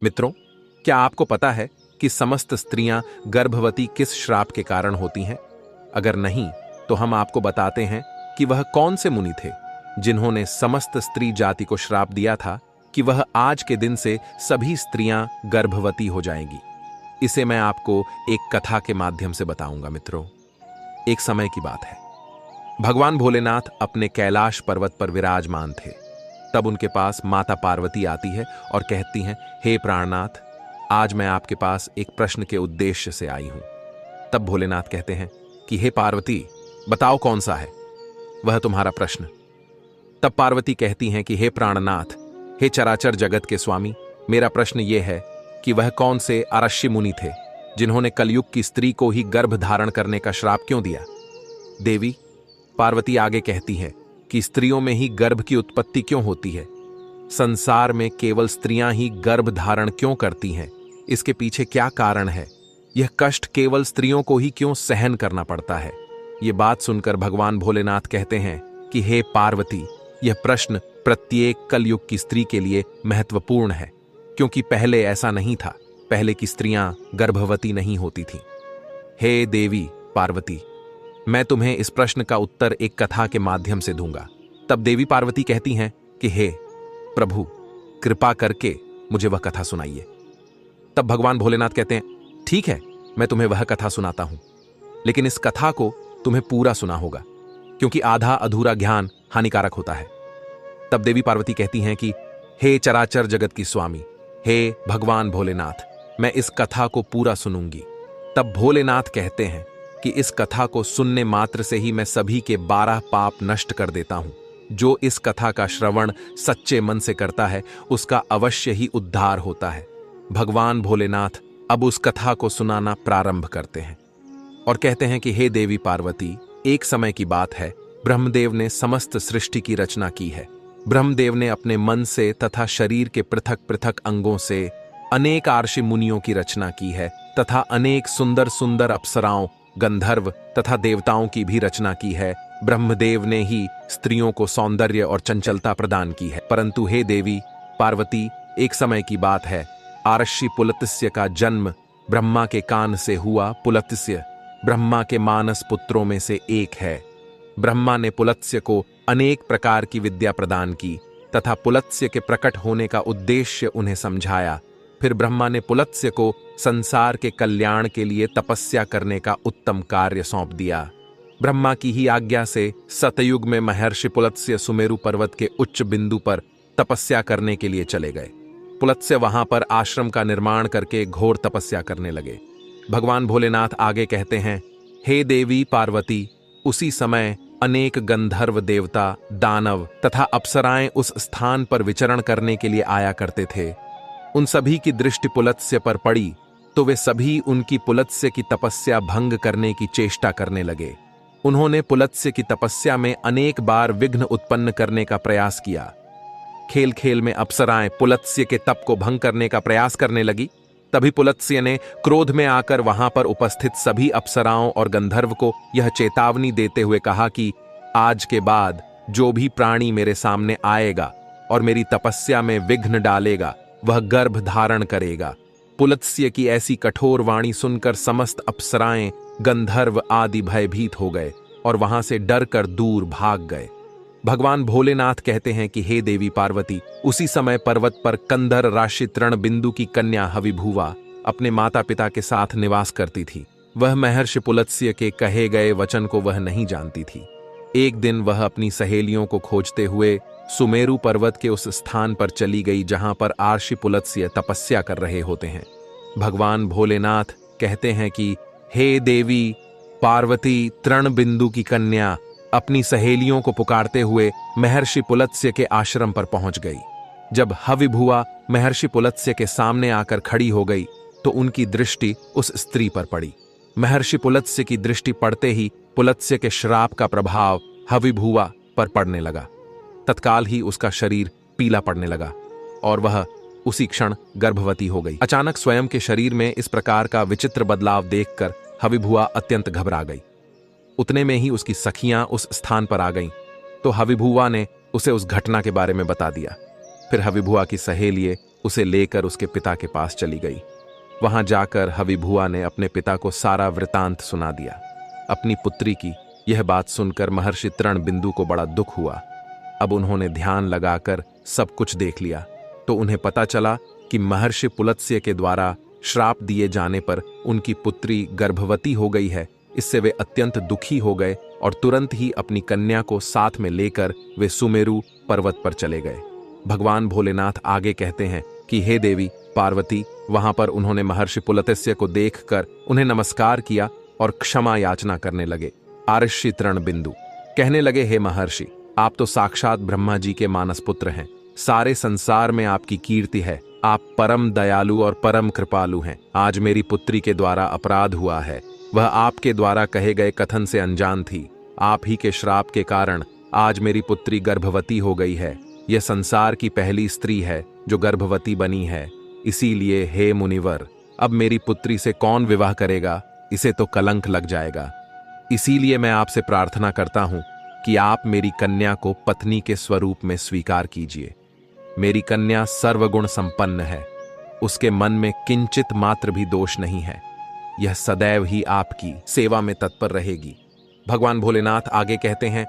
मित्रों, क्या आपको पता है कि समस्त स्त्रियां गर्भवती किस श्राप के कारण होती हैं? अगर नहीं, तो हम आपको बताते हैं कि वह कौन से मुनि थे जिन्होंने समस्त स्त्री जाति को श्राप दिया था कि वह आज के दिन से सभी स्त्रियां गर्भवती हो जाएंगी। इसे मैं आपको एक कथा के माध्यम से बताऊंगा। मित्रों, एक समय की बात है। भगवान भोलेनाथ अपने कैलाश पर्वत पर विराजमान थे। तब उनके पास माता पार्वती आती है और कहती हैं, हे प्राणनाथ, आज मैं आपके पास एक प्रश्न के उद्देश्य से आई हूं। तब भोलेनाथ कहते हैं कि हे पार्वती, बताओ कौन सा है वह तुम्हारा प्रश्न। तब पार्वती कहती हैं कि हे प्राणनाथ, हे चराचर जगत के स्वामी, मेरा प्रश्न यह है कि वह कौन से अरश्य मुनि थे जिन्होंने कलयुग की स्त्री को ही गर्भ धारण करने का श्राप क्यों दिया। देवी, पार्वती आगे कहती है कि स्त्रियों में ही गर्भ की उत्पत्ति क्यों होती है? संसार में केवल स्त्रियां ही गर्भ धारण क्यों करती हैं? इसके पीछे क्या कारण है? यह कष्ट केवल स्त्रियों को ही क्यों सहन करना पड़ता है? यह बात सुनकर भगवान भोलेनाथ कहते हैं कि हे पार्वती, यह प्रश्न प्रत्येक कलयुग की स्त्री के लिए महत्वपूर्ण है, क्योंकि पहले ऐसा नहीं था। पहले की स्त्रियां गर्भवती नहीं होती थीं। हे देवी पार्वती, मैं तुम्हें इस प्रश्न का उत्तर एक कथा के माध्यम से दूंगा। तब देवी पार्वती कहती हैं कि हे प्रभु, कृपा करके मुझे वह कथा सुनाइए। तब भगवान भोलेनाथ कहते हैं, ठीक है, मैं तुम्हें वह कथा सुनाता हूं, लेकिन इस कथा को तुम्हें पूरा सुना होगा, क्योंकि आधा अधूरा ज्ञान हानिकारक होता है। तब देवी पार्वती कहती हैं कि हे चराचर जगत की स्वामी, हे भगवान भोलेनाथ, मैं इस कथा को पूरा सुनूंगी। तब भोलेनाथ कहते हैं कि इस कथा को सुनने मात्र से ही मैं सभी के 12 पाप नष्ट कर देता हूं। जो इस कथा का श्रवण सच्चे मन से करता है, उसका अवश्य ही उद्धार होता है। भगवान भोलेनाथ अब उस कथा को सुनाना प्रारंभ करते हैं और कहते हैं कि हे देवी पार्वती, एक समय की बात है, ब्रह्मदेव ने समस्त सृष्टि की रचना की है। ब्रह्मदेव ने अपने मन से तथा शरीर के पृथक पृथक अंगों से अनेक आर्षि मुनियों की रचना की है तथा अनेक सुंदर सुंदर अप्सराओं, गंधर्व तथा देवताओं की भी रचना की है। ब्रह्मदेव ने ही स्त्रियों को सौंदर्य और चंचलता प्रदान की है। परंतु हे देवी पार्वती, एक समय की बात है, आर्षि पुलत्स्य का जन्म ब्रह्मा के कान से हुआ। पुलत्स्य ब्रह्मा के मानस पुत्रों में से एक है। ब्रह्मा ने पुलत्स्य को अनेक प्रकार की विद्या प्रदान की तथा पुलत्स्य के प्रकट होने का उद्देश्य उन्हें समझाया। फिर ब्रह्मा ने पुलत्स्य को संसार के कल्याण के लिए तपस्या करने का उत्तम कार्य सौंप दिया। ब्रह्मा की ही आज्ञा से सतयुग में महर्षि पुलत्स्य सुमेरु पर्वत के उच्च बिंदु पर तपस्या करने के लिए चले गए। पुलत्स्य वहां पर आश्रम का निर्माण करके घोर तपस्या करने लगे। भगवान भोलेनाथ आगे कहते हैं, हे देवी पार्वती, उसी समय अनेक गंधर्व देवता, दानव तथा अप्सराएं उस स्थान पर विचरण करने के लिए आया करते थे। उन सभी की दृष्टि पुलत्स्य पर पड़ी तो वे सभी उनकी पुलत्स्य की तपस्या भंग करने की चेष्टा करने लगे। उन्होंने पुलत्स्य की तपस्या में अनेक बार विघ्न उत्पन्न करने का प्रयास किया। खेल खेल में अप्सराएं पुलत्स्य के तप को भंग करने का प्रयास करने लगी। तभी पुलत्स्य ने क्रोध में आकर वहां पर उपस्थित सभी अप्सराओं और गंधर्व को यह चेतावनी देते हुए कहा कि आज के बाद जो भी प्राणी मेरे सामने आएगा और मेरी तपस्या में विघ्न डालेगा, वह गर्भ धारण करेगा। पुलत्स्य की ऐसी कठोर वाणी सुनकर समस्त अप्सराएं, गंधर्व आदि भयभीत हो गए और वहां से डर कर दूर भाग गए। भगवान भोलेनाथ कहते हैं कि हे देवी पार्वती, उसी समय पर्वत पर कंधर राशि तृण बिंदु की कन्या हविभुवा अपने माता पिता के साथ निवास करती थी। वह महर्षि पुलत्स्य के कहे गए वचन को वह नहीं जानती थी। एक दिन वह अपनी सहेलियों को खोजते हुए सुमेरु पर्वत के उस स्थान पर चली गई जहां पर आर्षि पुलत्स्य तपस्या कर रहे होते हैं। भगवान भोलेनाथ कहते हैं कि हे देवी पार्वती, तृण बिंदु की कन्या अपनी सहेलियों को पुकारते हुए महर्षि पुलत्स्य के आश्रम पर पहुंच गई। जब हविभुआ महर्षि पुलत्स्य के सामने आकर खड़ी हो गई तो उनकी दृष्टि उस स्त्री पर पड़ी। महर्षि पुलत्स्य की दृष्टि पड़ते ही पुलत्स्य के श्राप का प्रभाव हविभुआ पर पड़ने लगा। तत्काल ही उसका शरीर पीला पड़ने लगा और वह उसी क्षण गर्भवती हो गई। अचानक स्वयं के शरीर में इस प्रकार का विचित्र बदलाव देखकर हविभुआ अत्यंत घबरा गई। उतने में ही उसकी सखियां उस स्थान पर आ गईं, तो हविभुआ ने उसे उस घटना के बारे में बता दिया। फिर हविभुआ की सहेलियां उसे लेकर उसके पिता के पास चली गई। वहां जाकर हविभुआ ने अपने पिता को सारा वृतांत सुना दिया। अपनी पुत्री की यह बात सुनकर महर्षि तृणबिंदु को बड़ा दुख हुआ। अब उन्होंने ध्यान लगाकर सब कुछ देख लिया तो उन्हें पता चला कि महर्षि पुलत्स्य के द्वारा श्राप दिए जाने पर उनकी पुत्री गर्भवती हो गई है। इससे वे अत्यंत दुखी हो गए और तुरंत ही अपनी कन्या को साथ में लेकर वे सुमेरु पर्वत पर चले गए। भगवान भोलेनाथ आगे कहते हैं कि हे देवी पार्वती, वहां पर उन्होंने महर्षि पुलत्स्य को देखकर उन्हें नमस्कार किया और क्षमा याचना करने लगे। आर्षि तृणबिंदु कहने लगे, हे महर्षि, आप तो साक्षात ब्रह्मा जी के मानस पुत्र हैं। सारे संसार में आपकी कीर्ति है। आप परम दयालु और परम कृपालु हैं। आज मेरी पुत्री के द्वारा अपराध हुआ है। वह आपके द्वारा कहे गए कथन से अनजान थी। आप ही के श्राप के कारण आज मेरी पुत्री गर्भवती हो गई है। यह संसार की पहली स्त्री है जो गर्भवती बनी है। इसीलिए हे मुनिवर, अब मेरी पुत्री से कौन विवाह करेगा? इसे तो कलंक लग जाएगा। इसीलिए मैं आपसे प्रार्थना करता हूं कि आप मेरी कन्या को पत्नी के स्वरूप में स्वीकार कीजिए। मेरी कन्या सर्वगुण संपन्न है। उसके मन में किंचित मात्र भी दोष नहीं है। यह सदैव ही आपकी सेवा में तत्पर रहेगी। भगवान भोलेनाथ आगे कहते हैं,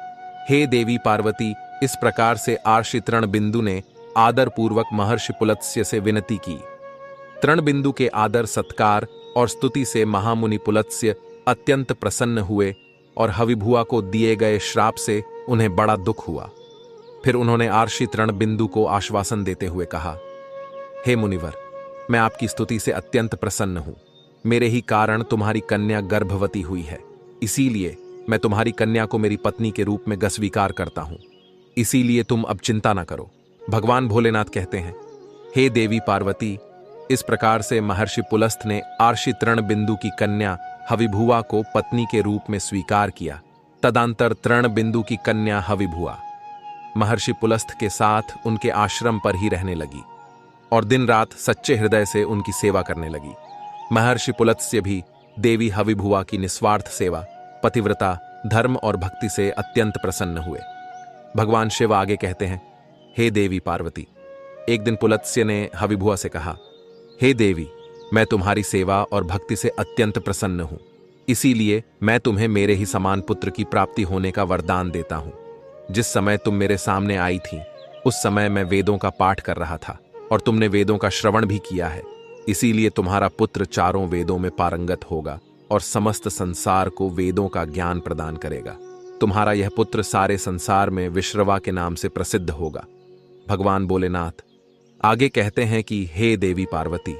हे देवी पार्वती, इस प्रकार से आर्षि तृणबिंदु ने आदर पूर्वक महर्षि पुलत्स्य से विनती की। तृणबिंदु के आदर सत्कार और स्तुति से महामुनि पुलत्स्य अत्यंत प्रसन्न हुए और हविभुआ को दिए गए श्राप से उन्हें बड़ा दुख हुआ। फिर उन्होंने आर्षि तृणबिंदु को आश्वासन देते हुए कहा, हे मुनिवर, मैं आपकी स्तुति से अत्यंत प्रसन्न हूं। मेरे ही कारण तुम्हारी कन्या गर्भवती हुई है। इसीलिए मैं तुम्हारी कन्या को मेरी पत्नी के रूप में स्वीकार करता हूं। इसीलिए तुम अब चिंता न करो। भगवान भोलेनाथ कहते हैं, हे देवी पार्वती, इस प्रकार से महर्षि पुलस्त्य ने आर्षि तृणबिंदु की कन्या हविभुआ को पत्नी के रूप में स्वीकार किया। तदंतर तृणबिंदु की कन्या हविभुआ महर्षि पुलस्त्य के साथ उनके आश्रम पर ही रहने लगी और दिन रात सच्चे हृदय से उनकी सेवा करने लगी। महर्षि पुलत्स्य भी देवी हविभुआ की निस्वार्थ सेवा, पतिव्रता, धर्म और भक्ति से अत्यंत प्रसन्न हुए। भगवान शिव आगे कहते हैं, हे देवी पार्वती, एक दिन पुलत्स्य ने हविभुआ से कहा, हे देवी, मैं तुम्हारी सेवा और भक्ति से अत्यंत प्रसन्न हूं। इसीलिए मैं तुम्हें मेरे ही समान पुत्र की प्राप्ति होने का वरदान देता हूं। जिस समय तुम मेरे सामने आई थी उस समय मैं वेदों का पाठ कर रहा था और तुमने वेदों का श्रवण भी किया है। इसीलिए तुम्हारा पुत्र चारों वेदों में पारंगत होगा और समस्त संसार को वेदों का ज्ञान प्रदान करेगा। तुम्हारा यह पुत्र सारे संसार में विश्रवा के नाम से प्रसिद्ध होगा। भगवान भोलेनाथ आगे कहते हैं कि हे देवी पार्वती,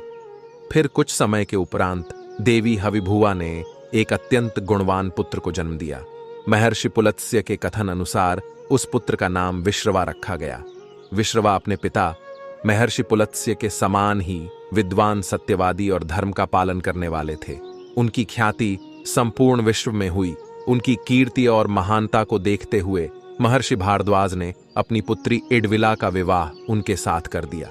फिर कुछ समय के उपरांत देवी हविभुआ ने एक अत्यंत गुणवान पुत्र को जन्म दिया। महर्षि पुलत्स्य के कथन अनुसार उस पुत्र का नाम विश्रवा रखा गया। विश्रवा अपने पिता महर्षि पुलत्स्य के समान ही विद्वान, सत्यवादी और धर्म का पालन करने वाले थे। उनकी ख्याति संपूर्ण विश्व में हुई। उनकी कीर्ति और महानता को देखते हुए महर्षि भारद्वाज ने अपनी पुत्री इडविला का विवाह उनके साथ कर दिया।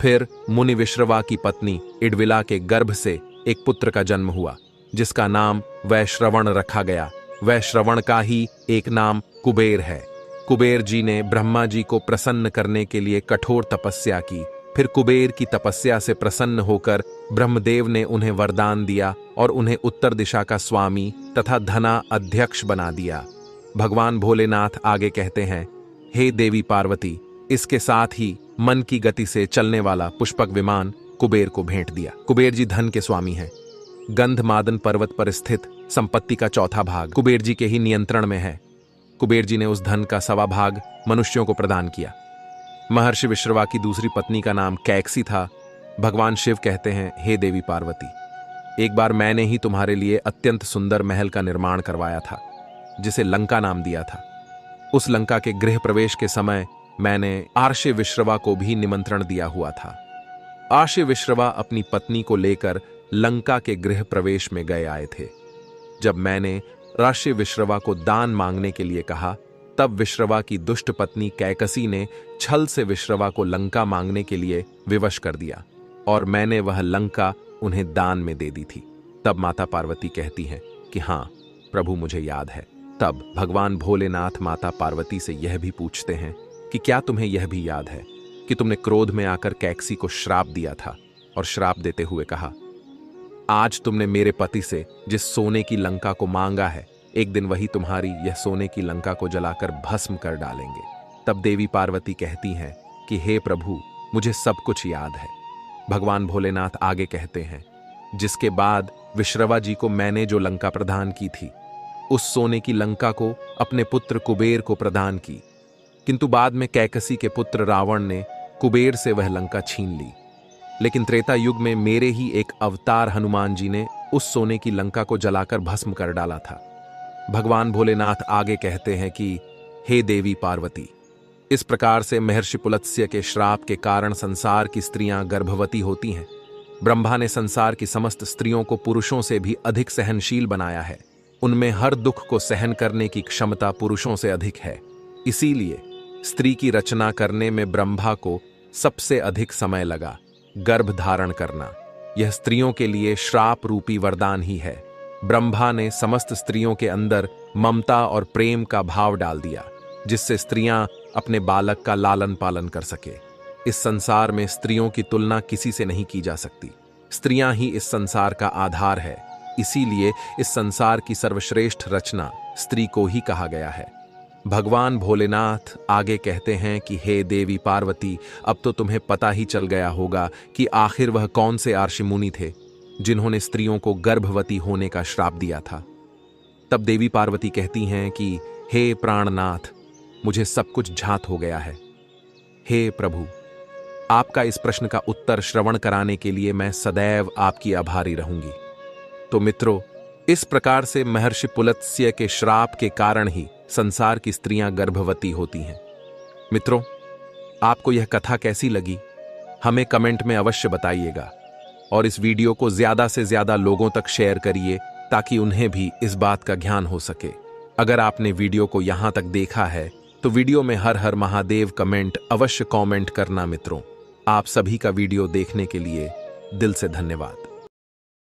फिर मुनि विश्रवा की पत्नी इडविला के गर्भ से एक पुत्र का जन्म हुआ जिसका नाम वैश्रवण रखा गया। वैश्रवण का ही एक नाम कुबेर है। कुबेर जी ने ब्रह्मा जी को प्रसन्न करने के लिए कठोर तपस्या की। फिर कुबेर की तपस्या से प्रसन्न होकर ब्रह्मदेव ने उन्हें वरदान दिया और उन्हें उत्तर दिशा का स्वामी तथा धना अध्यक्ष बना दिया। भगवान भोलेनाथ आगे कहते हैं, हे देवी पार्वती, इसके साथ ही मन की गति से चलने वाला पुष्पक विमान कुबेर को भेंट दिया। कुबेर जी धन के स्वामी हैं। गंधमादन पर्वत पर स्थित संपत्ति का चौथा भाग कुबेर जी के ही नियंत्रण में है। कुबेर जी ने उस धन का 1.25 भाग मनुष्यों को प्रदान किया। महर्षि विश्रवा की दूसरी पत्नी का नाम कैकसी था। भगवान शिव कहते हैं, हे देवी पार्वती, एक बार मैंने ही तुम्हारे लिए अत्यंत सुंदर महल का निर्माण करवाया था जिसे लंका नाम दिया था। उस लंका के गृह प्रवेश के समय मैंने आर्षि विश्रवा को भी निमंत्रण दिया हुआ था। आर्षि विश्रवा अपनी पत्नी को लेकर लंका के गृह प्रवेश में गए आए थे। जब मैंने आर्षि विश्रवा को दान मांगने के लिए कहा तब विश्रवा की दुष्ट पत्नी कैकसी ने छल से विश्रवा को लंका मांगने के लिए विवश कर दिया और मैंने वह लंका उन्हें दान में दे दी थी। तब माता पार्वती कहती हैं कि हाँ प्रभु, मुझे याद है। तब भगवान भोलेनाथ माता पार्वती से यह भी पूछते हैं कि क्या तुम्हें यह भी याद है कि तुमने क्रोध में आकर कैकसी को श्राप दिया था और श्राप देते हुए कहा, आज तुमने मेरे पति से जिस सोने की लंका को मांगा है, एक दिन वही तुम्हारी यह सोने की लंका को जलाकर भस्म कर डालेंगे। तब देवी पार्वती कहती हैं कि हे प्रभु, मुझे सब कुछ याद है। भगवान भोलेनाथ आगे कहते हैं, जिसके बाद विश्रवा जी को मैंने जो लंका प्रदान की थी, उस सोने की लंका को अपने पुत्र कुबेर को प्रदान की, किंतु बाद में कैकसी के पुत्र रावण ने कुबेर से वह लंका छीन ली। लेकिन त्रेता युग में मेरे ही एक अवतार हनुमान जी ने उस सोने की लंका को जलाकर भस्म कर डाला था। भगवान भोलेनाथ आगे कहते हैं कि हे देवी पार्वती, इस प्रकार से महर्षि पुलत्स्य के श्राप के कारण संसार की स्त्रियां गर्भवती होती हैं। ब्रह्मा ने संसार की समस्त स्त्रियों को पुरुषों से भी अधिक सहनशील बनाया है। उनमें हर दुख को सहन करने की क्षमता पुरुषों से अधिक है। इसीलिए स्त्री की रचना करने में ब्रह्मा को सबसे अधिक समय लगा। गर्भ धारण करना यह स्त्रियों के लिए श्राप रूपी वरदान ही है। ब्रह्मा ने समस्त स्त्रियों के अंदर ममता और प्रेम का भाव डाल दिया, जिससे स्त्रियां अपने बालक का लालन पालन कर सके। इस संसार में स्त्रियों की तुलना किसी से नहीं की जा सकती। स्त्रियां ही इस संसार का आधार है। इसीलिए इस संसार की सर्वश्रेष्ठ रचना स्त्री को ही कहा गया है। भगवान भोलेनाथ आगे कहते हैं कि हे देवी पार्वती, अब तो तुम्हें पता ही चल गया होगा कि आखिर वह कौन से आर्षि मुनि थे जिन्होंने स्त्रियों को गर्भवती होने का श्राप दिया था। तब देवी पार्वती कहती हैं कि हे प्राणनाथ, मुझे सब कुछ झात हो गया है। हे प्रभु, आपका इस प्रश्न का उत्तर श्रवण कराने के लिए मैं सदैव आपकी आभारी रहूंगी। तो मित्रों, इस प्रकार से महर्षि पुलत्स्य के श्राप के कारण ही संसार की स्त्रियां गर्भवती होती हैं। मित्रों, आपको यह कथा कैसी लगी, हमें कमेंट में अवश्य बताइएगा और इस वीडियो को ज्यादा से ज्यादा लोगों तक शेयर करिए ताकि उन्हें भी इस बात का ज्ञान हो सके। अगर आपने वीडियो को यहां तक देखा है तो वीडियो में हर हर महादेव कमेंट अवश्य कमेंट करना। मित्रों, आप सभी का वीडियो देखने के लिए दिल से धन्यवाद।